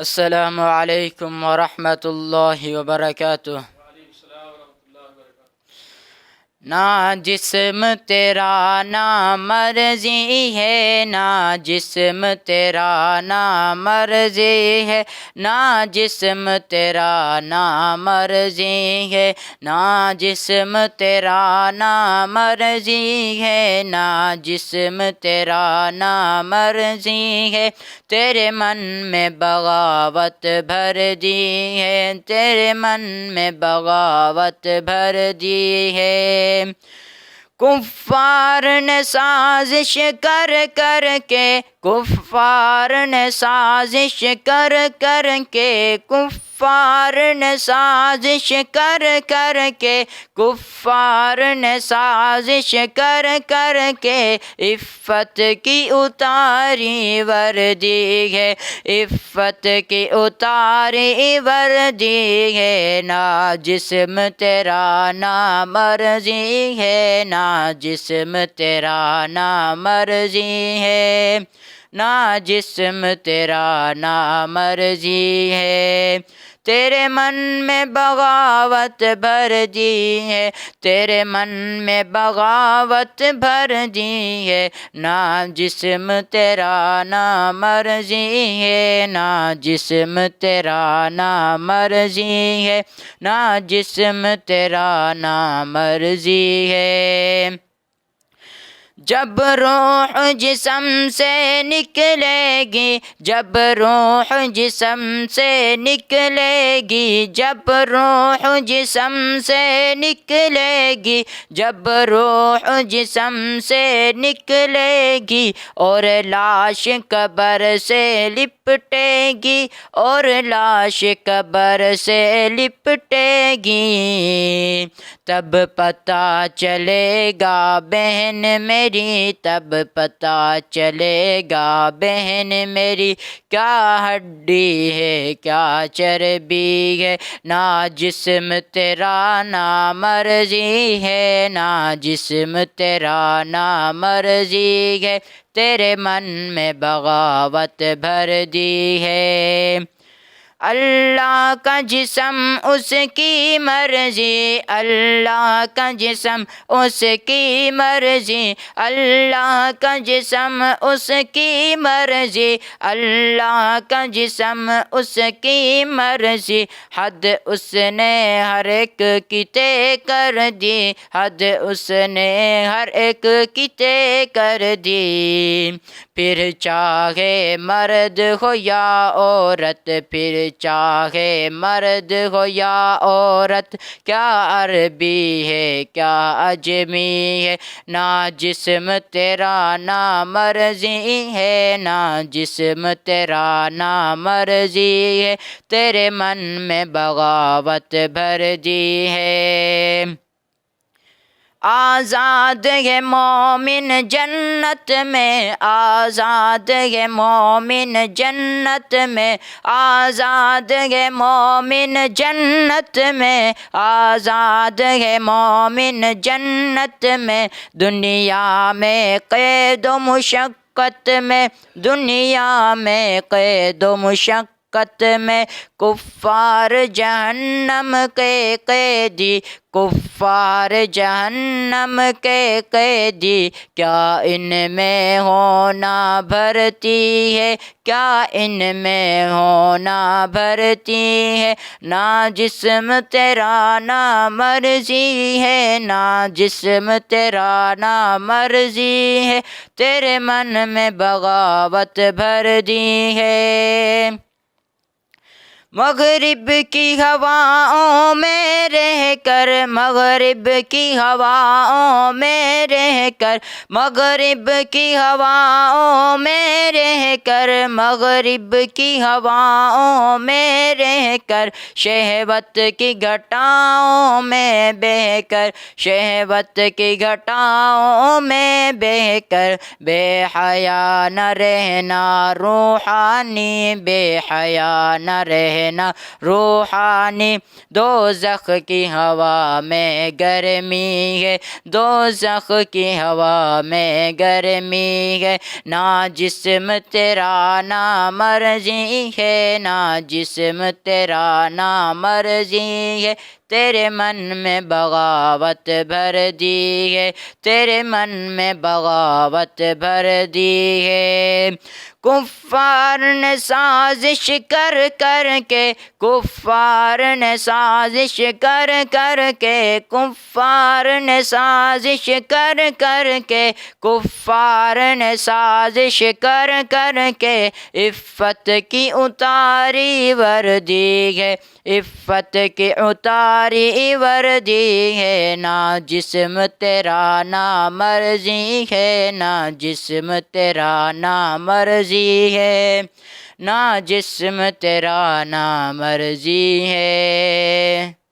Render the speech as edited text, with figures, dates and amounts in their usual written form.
السلام علیکم ورحمۃ اللہ وبرکاتہ۔ نہ جسم تیرا نہ مرضی ہے، نہ جسم تیرا نہ مرضی ہے، نہ جسم تیرا نہ مرضی ہے، نہ جسم تیرا نہ مرضی ہے، نہ جسم تیرا نہ مرضی ہے، تیرے من میں بغاوت بھر دی ہے، تیرے من میں بغاوت بھر دی ہے۔ کفار نے سازش کر کر کے، کفار نے سازش کر کر کے، کفار نے سازش کر کر کے، کفار نے سازش کر کر کے، عفت کی اتاری وردی ہے، عفت کی اتاری وردی ہے، نہ جسم تیرا نہ مرضی ہے، نہ جسم تیرا نہ مرضی ہے، نہ جسم تیرا نہ مرضی ہے، تیرے من میں بغاوت بھر دی ہے، تیرے من میں بغاوت بھر دی ہے، نہ جسم تیرا نہ مرضی ہے، نہ جسم تیرا نہ مرضی ہے، نہ جسم تیرا نہ مرضی ہے۔ جب روح جسم سے نکلے گی، جب روح جسم سے نکلے گی، جب روح جسم سے نکلے گی، جب روح جسم سے نکلے گی، اور لاش قبر سے لپٹے گی، اور لاش قبر سے لپٹے گی، تب پتہ چلے گا بہن میری، تب پتہ چلے گا بہن میری، کیا ہڈی ہے کیا چربی ہے، نہ جسم تیرا نہ مرضی ہے، نہ جسم تیرا نہ مرضی ہے، تیرے من میں بغاوت بھر دی ہے۔ اللہ کا جسم اس کی مرضی، اللہ کا جسم اس کی مرضی، اللہ کا جسم اس کی مرضی، اللہ کا جسم اس کی مرضی، حد اس نے ہر ایک کی طے کر دی، حد اس نے ہر ایک کی طے کر دی، پھر چاہے مرد ہو یا عورت، پھر چاہے مرد ہو یا عورت، کیا عربی ہے کیا عجمی ہے، نہ جسم تیرا نہ مرضی ہے، نہ جسم تیرا نہ مرضی ہے، تیرے من میں بغاوت بھر دی ہے۔ آزاد ہے مومن جنت میں، آزاد ہے مومن جنت میں، آزاد ہے مومن جنت میں، آزاد ہے مومن جنت میں، دنیا میں قید و مشقت میں، دنیا میں قید و مشقت میں، کفار جہنم کے قیدی، کفار جہنم کے قیدی، کیا ان میں ہونا بھرتی ہے، کیا ان میں ہونا بھرتی ہے، نہ جسم تیرا نہ مرضی ہے، نہ جسم تیرا نہ مرضی ہے، تیرے من میں بغاوت بھر دی ہے۔ مغرب کی ہواؤں میں رہ کر، مغرب کی ہواؤں میں رہ کر، مغرب کی ہواؤں میں رہ کر، مغرب کی ہواؤں میں رہ کر، شہوت کی گھٹاؤں میں بہہ کر، شہوت کی گھٹاؤں میں بہہ کر، بے حیا نہ رہنا روحانی، بے حیا نہ رہنا ہے نہ روحانی، دوزخ کی ہوا میں گرمی ہے، دوزخ کی ہوا میں گرمی ہے، نہ جسم تیرا نہ مرضی ہے، نہ جسم تیرا نہ مرضی ہے، تیرے من میں بغاوت بھر دی ہے، تیرے من میں بغاوت بھر دی ہے۔ کفار نے سازش کر کر کے، کفار نے سازش کر کر کے، کفار نے سازش کر کر کے، کفار نے سازش کر کر کے، عفت کی اتاری وردی ہے، عفت کی اتاری وردی ہے، نہ جسم تیرا نہ مرضی ہے، نہ جسم تیرا نہ مرضی ہے، نہ جسم تیرا نہ مرضی ہے۔